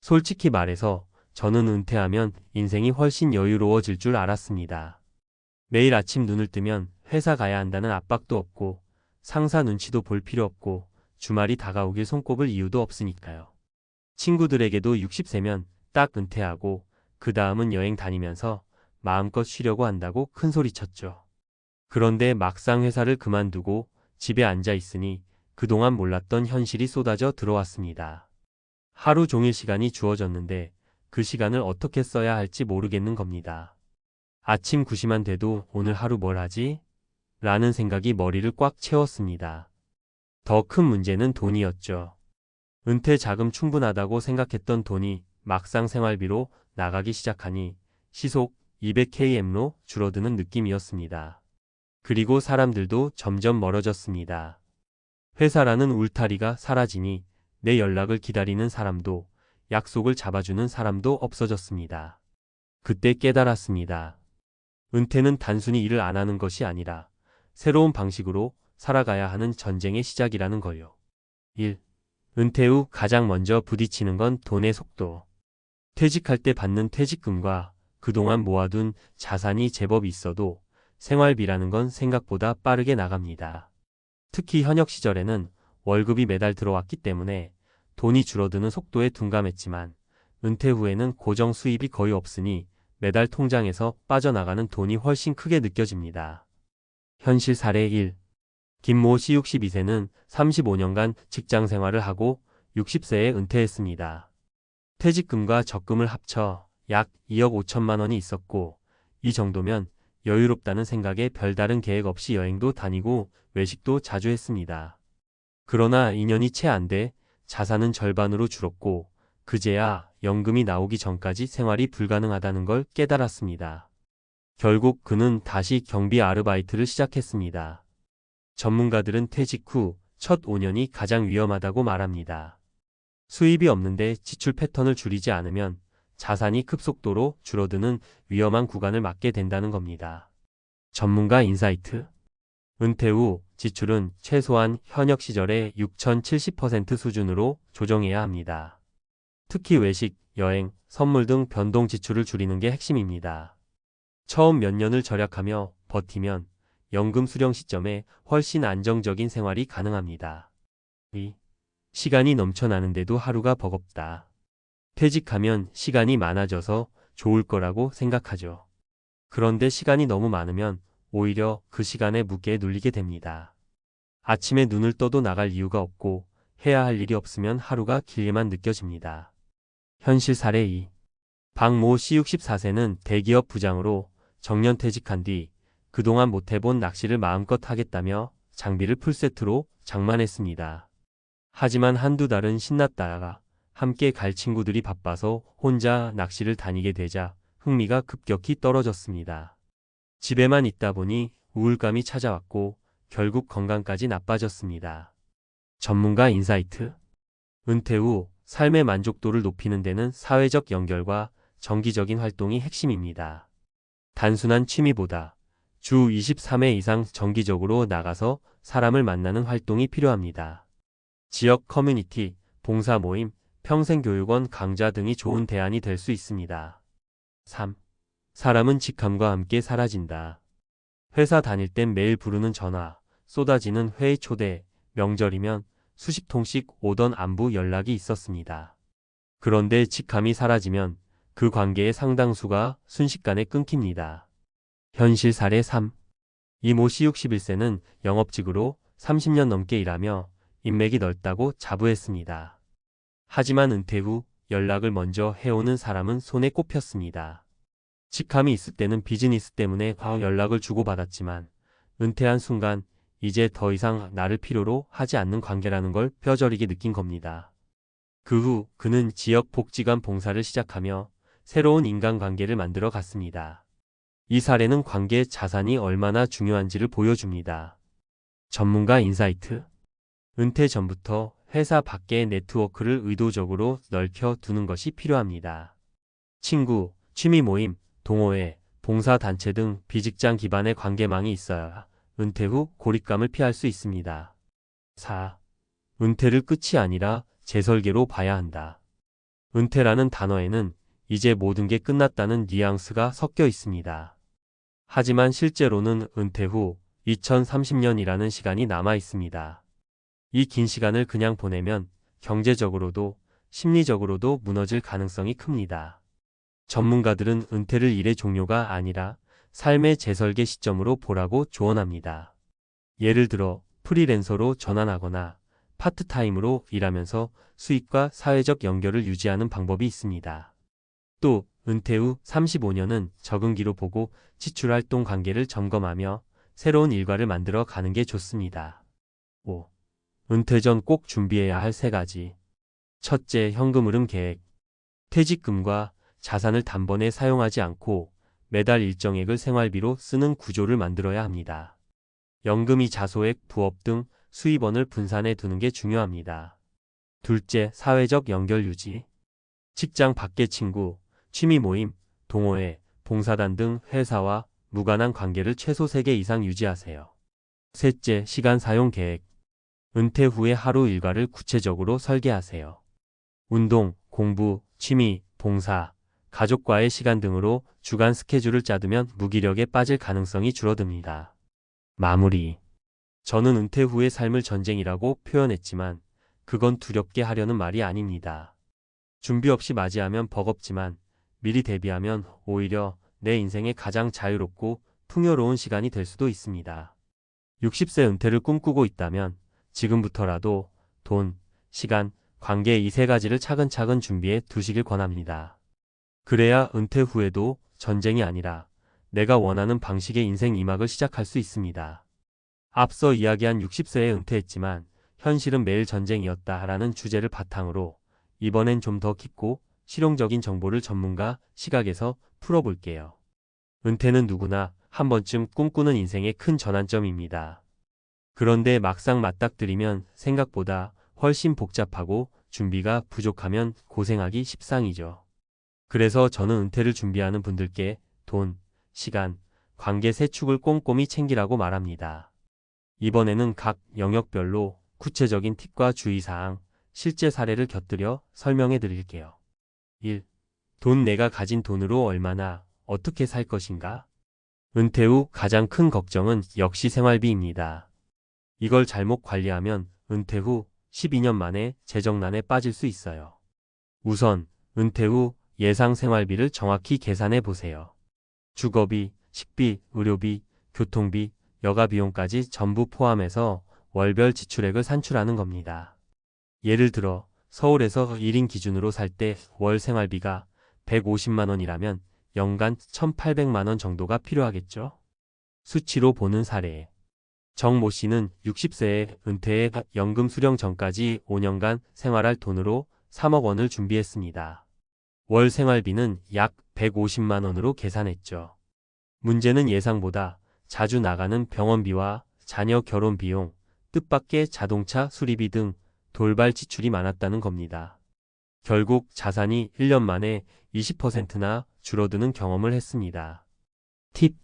솔직히 말해서 저는 은퇴하면 인생이 훨씬 여유로워질 줄 알았습니다. 매일 아침 눈을 뜨면 회사 가야 한다는 압박도 없고 상사 눈치도 볼 필요 없고 주말이 다가오길 손꼽을 이유도 없으니까요. 친구들에게도 60세면 딱 은퇴하고 그 다음은 여행 다니면서 마음껏 쉬려고 한다고 큰소리쳤죠. 그런데 막상 회사를 그만두고 집에 앉아 있으니 그동안 몰랐던 현실이 쏟아져 들어왔습니다. 하루 종일 시간이 주어졌는데 그 시간을 어떻게 써야 할지 모르겠는 겁니다. 아침 9시만 돼도 오늘 하루 뭘 하지? 라는 생각이 머리를 꽉 채웠습니다. 더 큰 문제는 돈이었죠. 은퇴 자금 충분하다고 생각했던 돈이 막상 생활비로 나가기 시작하니 시속 200km로 줄어드는 느낌이었습니다. 그리고 사람들도 점점 멀어졌습니다. 회사라는 울타리가 사라지니 내 연락을 기다리는 사람도 약속을 잡아주는 사람도 없어졌습니다. 그때 깨달았습니다. 은퇴는 단순히 일을 안 하는 것이 아니라 새로운 방식으로 살아가야 하는 전쟁의 시작이라는 걸요. 1. 은퇴 후 가장 먼저 부딪히는 건 돈의 속도. 퇴직할 때 받는 퇴직금과 그동안 모아둔 자산이 제법 있어도 생활비라는 건 생각보다 빠르게 나갑니다. 특히 현역 시절에는 월급이 매달 들어왔기 때문에 돈이 줄어드는 속도에 둔감했지만 은퇴 후에는 고정 수입이 거의 없으니 매달 통장에서 빠져나가는 돈이 훨씬 크게 느껴집니다. 현실 사례 1. 김모 씨 62세는 35년간 직장 생활을 하고 60세에 은퇴했습니다. 퇴직금과 적금을 합쳐 약 2억 5천만 원이 있었고 이 정도면 여유롭다는 생각에 별다른 계획 없이 여행도 다니고 외식도 자주 했습니다. 그러나 2년이 채 안 돼 자산은 절반으로 줄었고 그제야 연금이 나오기 전까지 생활이 불가능하다는 걸 깨달았습니다. 결국 그는 다시 경비 아르바이트를 시작했습니다. 전문가들은 퇴직 후 첫 5년이 가장 위험하다고 말합니다. 수입이 없는데 지출 패턴을 줄이지 않으면 자산이 급속도로 줄어드는 위험한 구간을 맞게 된다는 겁니다. 전문가 인사이트. 은퇴 후 지출은 최소한 현역 시절의 6,070% 수준으로 조정해야 합니다. 특히 외식, 여행, 선물 등 변동 지출을 줄이는 게 핵심입니다. 처음 몇 년을 절약하며 버티면 연금 수령 시점에 훨씬 안정적인 생활이 가능합니다. 2. 시간이 넘쳐나는데도 하루가 버겁다. 퇴직하면 시간이 많아져서 좋을 거라고 생각하죠. 그런데 시간이 너무 많으면 오히려 그 시간에 무게에 눌리게 됩니다. 아침에 눈을 떠도 나갈 이유가 없고 해야 할 일이 없으면 하루가 길게만 느껴집니다. 현실 사례 2. 박모 씨 64세는 대기업 부장으로 정년퇴직한 뒤 그동안 못해본 낚시를 마음껏 하겠다며 장비를 풀세트로 장만했습니다. 하지만 한두 달은 신났다가 함께 갈 친구들이 바빠서 혼자 낚시를 다니게 되자 흥미가 급격히 떨어졌습니다. 집에만 있다 보니 우울감이 찾아왔고 결국 건강까지 나빠졌습니다. 전문가 인사이트. 은퇴 후 삶의 만족도를 높이는 데는 사회적 연결과 정기적인 활동이 핵심입니다. 단순한 취미보다 주 23회 이상 정기적으로 나가서 사람을 만나는 활동이 필요합니다. 지역 커뮤니티, 봉사 모임, 평생교육원 강좌 등이 좋은 대안이 될 수 있습니다. 3. 사람은 직함과 함께 사라진다. 회사 다닐 땐 매일 부르는 전화, 쏟아지는 회의 초대, 명절이면 수십 통씩 오던 안부 연락이 있었습니다. 그런데 직함이 사라지면 그 관계의 상당수가 순식간에 끊깁니다. 현실 사례 3. 이모 씨 61세는 영업직으로 30년 넘게 일하며 인맥이 넓다고 자부했습니다. 하지만 은퇴 후 연락을 먼저 해오는 사람은 손에 꼽혔습니다. 직함이 있을 때는 비즈니스 때문에 연락을 주고받았지만 은퇴한 순간 이제 더 이상 나를 필요로 하지 않는 관계라는 걸 뼈저리게 느낀 겁니다. 그 후 그는 지역 복지관 봉사를 시작하며 새로운 인간관계를 만들어 갔습니다. 이 사례는 관계 자산이 얼마나 중요한지를 보여줍니다. 전문가 인사이트. 은퇴 전부터 회사 밖의 네트워크를 의도적으로 넓혀 두는 것이 필요합니다. 친구, 취미 모임, 동호회, 봉사단체 등 비직장 기반의 관계망이 있어야 은퇴 후 고립감을 피할 수 있습니다. 4. 은퇴를 끝이 아니라 재설계로 봐야 한다. 은퇴라는 단어에는 이제 모든 게 끝났다는 뉘앙스가 섞여 있습니다. 하지만 실제로는 은퇴 후 2030년이라는 시간이 남아 있습니다. 이 긴 시간을 그냥 보내면 경제적으로도 심리적으로도 무너질 가능성이 큽니다. 전문가들은 은퇴를 일의 종료가 아니라 삶의 재설계 시점으로 보라고 조언합니다. 예를 들어 프리랜서로 전환하거나 파트타임으로 일하면서 수익과 사회적 연결을 유지하는 방법이 있습니다. 또 은퇴 후 35년은 적응기로 보고 지출활동 관계를 점검하며 새로운 일과를 만들어 가는 게 좋습니다. 5. 은퇴 전 꼭 준비해야 할 3가지. 첫째, 현금 흐름 계획. 퇴직금과 자산을 단번에 사용하지 않고 매달 일정액을 생활비로 쓰는 구조를 만들어야 합니다. 연금이 자소액, 부업 등 수입원을 분산해 두는 게 중요합니다. 둘째, 사회적 연결 유지. 직장 밖의 친구, 취미 모임, 동호회, 봉사단 등 회사와 무관한 관계를 최소 3개 이상 유지하세요. 셋째, 시간 사용 계획. 은퇴 후의 하루 일과를 구체적으로 설계하세요. 운동, 공부, 취미, 봉사, 가족과의 시간 등으로 주간 스케줄을 짜두면 무기력에 빠질 가능성이 줄어듭니다. 마무리. 저는 은퇴 후의 삶을 전쟁이라고 표현했지만 그건 두렵게 하려는 말이 아닙니다. 준비 없이 맞이하면 버겁지만 미리 대비하면 오히려 내 인생의 가장 자유롭고 풍요로운 시간이 될 수도 있습니다. 60세 은퇴를 꿈꾸고 있다면 지금부터라도 돈, 시간, 관계 이 3가지를 차근차근 준비해 두시길 권합니다. 그래야 은퇴 후에도 전쟁이 아니라 내가 원하는 방식의 인생 2막을 시작할 수 있습니다. 앞서 이야기한 60세에 은퇴했지만 현실은 매일 전쟁이었다라는 주제를 바탕으로 이번엔 좀 더 깊고 실용적인 정보를 전문가 시각에서 풀어볼게요. 은퇴는 누구나 한 번쯤 꿈꾸는 인생의 큰 전환점입니다. 그런데 막상 맞닥뜨리면 생각보다 훨씬 복잡하고 준비가 부족하면 고생하기 십상이죠. 그래서 저는 은퇴를 준비하는 분들께 돈, 시간, 관계 3축을 꼼꼼히 챙기라고 말합니다. 이번에는 각 영역별로 구체적인 팁과 주의사항, 실제 사례를 곁들여 설명해 드릴게요. 1. 돈. 내가 가진 돈으로 얼마나, 어떻게 살 것인가? 은퇴 후 가장 큰 걱정은 역시 생활비입니다. 이걸 잘못 관리하면 은퇴 후 12년 만에 재정난에 빠질 수 있어요. 우선 은퇴 후 예상 생활비를 정확히 계산해 보세요. 주거비, 식비, 의료비, 교통비, 여가 비용까지 전부 포함해서 월별 지출액을 산출하는 겁니다. 예를 들어 서울에서 1인 기준으로 살 때 월 생활비가 150만 원이라면 연간 1,800만 원 정도가 필요하겠죠? 수치로 보는 사례. 정모 씨는 60세에 은퇴해 연금 수령 전까지 5년간 생활할 돈으로 3억 원을 준비했습니다. 월 생활비는 약 150만 원으로 계산했죠. 문제는 예상보다 자주 나가는 병원비와 자녀 결혼 비용, 뜻밖의 자동차 수리비 등 돌발 지출이 많았다는 겁니다. 결국 자산이 1년 만에 20%나 줄어드는 경험을 했습니다. 팁.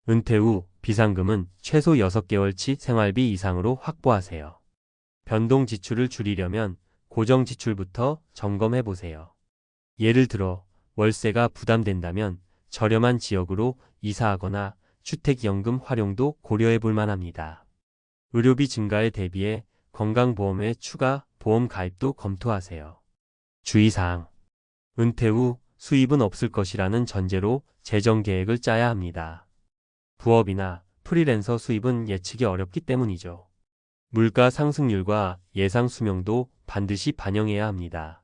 은퇴 후 비상금은 최소 6개월치 생활비 이상으로 확보하세요. 변동 지출을 줄이려면 고정 지출부터 점검해 보세요. 예를 들어 월세가 부담된다면 저렴한 지역으로 이사하거나 주택연금 활용도 고려해 볼 만합니다. 의료비 증가에 대비해 건강보험의 추가 보험 가입도 검토하세요. 주의사항. 은퇴 후 수입은 없을 것이라는 전제로 재정 계획을 짜야 합니다. 부업이나 프리랜서 수입은 예측이 어렵기 때문이죠. 물가 상승률과 예상 수명도 반드시 반영해야 합니다.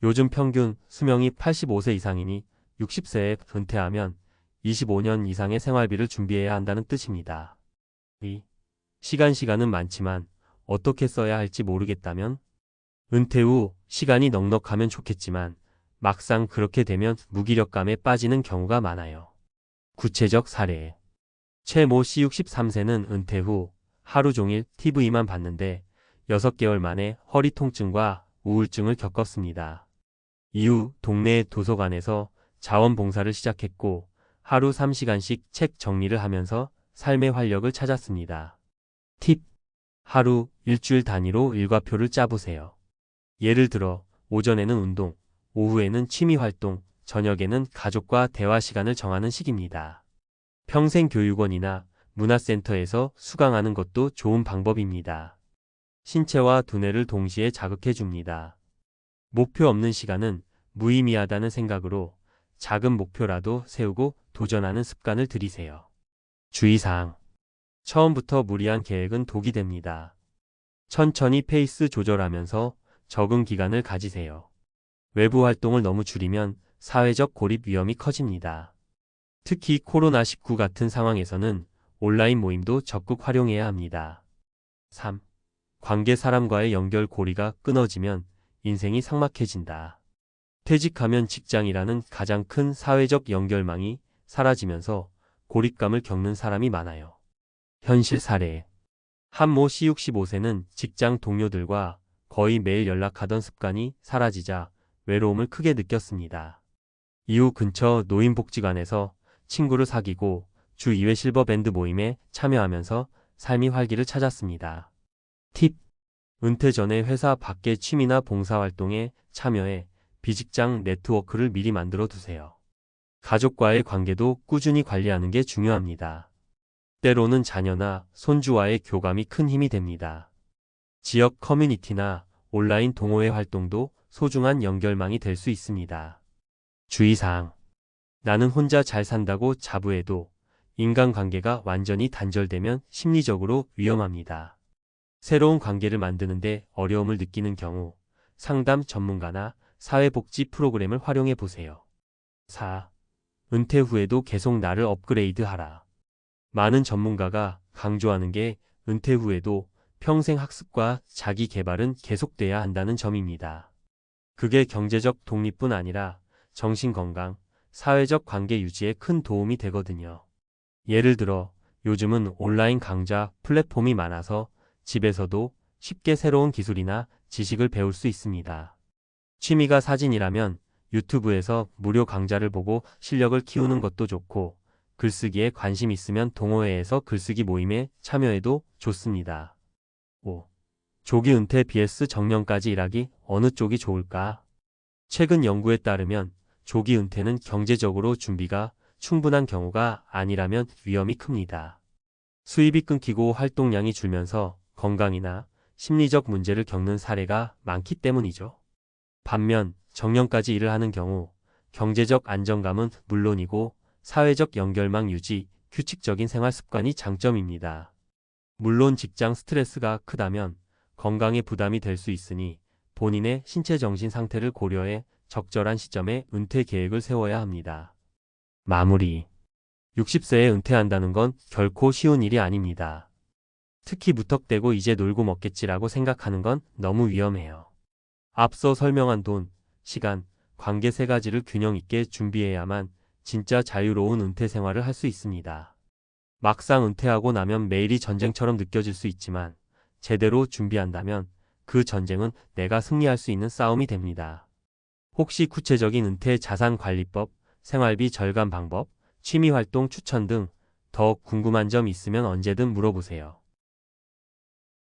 요즘 평균 수명이 85세 이상이니 60세에 은퇴하면 25년 이상의 생활비를 준비해야 한다는 뜻입니다. 2. 시간은 많지만 어떻게 써야 할지 모르겠다면? 은퇴 후 시간이 넉넉하면 좋겠지만 막상 그렇게 되면 무기력감에 빠지는 경우가 많아요. 구체적 사례. 최모 씨 63세는 은퇴 후 하루 종일 TV만 봤는데 6개월 만에 허리 통증과 우울증을 겪었습니다. 이후 동네 도서관에서 자원봉사를 시작했고 하루 3시간씩 책 정리를 하면서 삶의 활력을 찾았습니다. 팁. 하루, 일주일 단위로 일과표를 짜보세요. 예를 들어 오전에는 운동, 오후에는 취미 활동, 저녁에는 가족과 대화 시간을 정하는 시기입니다. 평생교육원이나 문화센터에서 수강하는 것도 좋은 방법입니다. 신체와 두뇌를 동시에 자극해 줍니다. 목표 없는 시간은 무의미하다는 생각으로 작은 목표라도 세우고 도전하는 습관을 들이세요. 주의사항. 처음부터 무리한 계획은 독이 됩니다. 천천히 페이스 조절하면서 적응 기간을 가지세요. 외부 활동을 너무 줄이면 사회적 고립 위험이 커집니다. 특히 코로나19 같은 상황에서는 온라인 모임도 적극 활용해야 합니다. 3. 관계 사람과의 연결 고리가 끊어지면 인생이 삭막해진다. 퇴직하면 직장이라는 가장 큰 사회적 연결망이 사라지면서 고립감을 겪는 사람이 많아요. 현실 사례. 한 모 씨 65세는 직장 동료들과 거의 매일 연락하던 습관이 사라지자 외로움을 크게 느꼈습니다. 이후 근처 노인복지관에서 친구를 사귀고 주 2회 실버밴드 모임에 참여하면서 삶이 활기를 찾았습니다. 팁. 은퇴 전에 회사 밖의 취미나 봉사활동에 참여해 비직장 네트워크를 미리 만들어 두세요. 가족과의 관계도 꾸준히 관리하는 게 중요합니다. 때로는 자녀나 손주와의 교감이 큰 힘이 됩니다. 지역 커뮤니티나 온라인 동호회 활동도 소중한 연결망이 될 수 있습니다. 주의사항. 나는 혼자 잘 산다고 자부해도 인간관계가 완전히 단절되면 심리적으로 위험합니다. 새로운 관계를 만드는데 어려움을 느끼는 경우 상담 전문가나 사회복지 프로그램을 활용해 보세요. 4. 은퇴 후에도 계속 나를 업그레이드하라. 많은 전문가가 강조하는 게 은퇴 후에도 평생 학습과 자기 개발은 계속돼야 한다는 점입니다. 그게 경제적 독립뿐 아니라 정신 건강, 사회적 관계 유지에 큰 도움이 되거든요. 예를 들어 요즘은 온라인 강좌 플랫폼이 많아서 집에서도 쉽게 새로운 기술이나 지식을 배울 수 있습니다. 취미가 사진이라면 유튜브에서 무료 강좌를 보고 실력을 키우는 것도 좋고, 글쓰기에 관심 있으면 동호회에서 글쓰기 모임에 참여해도 좋습니다. 5. 조기 은퇴 vs 정년까지 일하기, 어느 쪽이 좋을까? 최근 연구에 따르면 조기 은퇴는 경제적으로 준비가 충분한 경우가 아니라면 위험이 큽니다. 수입이 끊기고 활동량이 줄면서 건강이나 심리적 문제를 겪는 사례가 많기 때문이죠. 반면 정년까지 일을 하는 경우 경제적 안정감은 물론이고 사회적 연결망 유지, 규칙적인 생활 습관이 장점입니다. 물론 직장 스트레스가 크다면 건강에 부담이 될 수 있으니 본인의 신체 정신 상태를 고려해 적절한 시점에 은퇴 계획을 세워야 합니다. 마무리. 60세에 은퇴한다는 건 결코 쉬운 일이 아닙니다. 특히 무턱대고 이제 놀고 먹겠지라고 생각하는 건 너무 위험해요. 앞서 설명한 돈, 시간, 관계 세 가지를 균형 있게 준비해야만 진짜 자유로운 은퇴 생활을 할 수 있습니다. 막상 은퇴하고 나면 매일이 전쟁처럼 느껴질 수 있지만 제대로 준비한다면 그 전쟁은 내가 승리할 수 있는 싸움이 됩니다. 혹시 구체적인 은퇴 자산 관리법, 생활비 절감 방법, 취미 활동 추천 등 더 궁금한 점 있으면 언제든 물어보세요.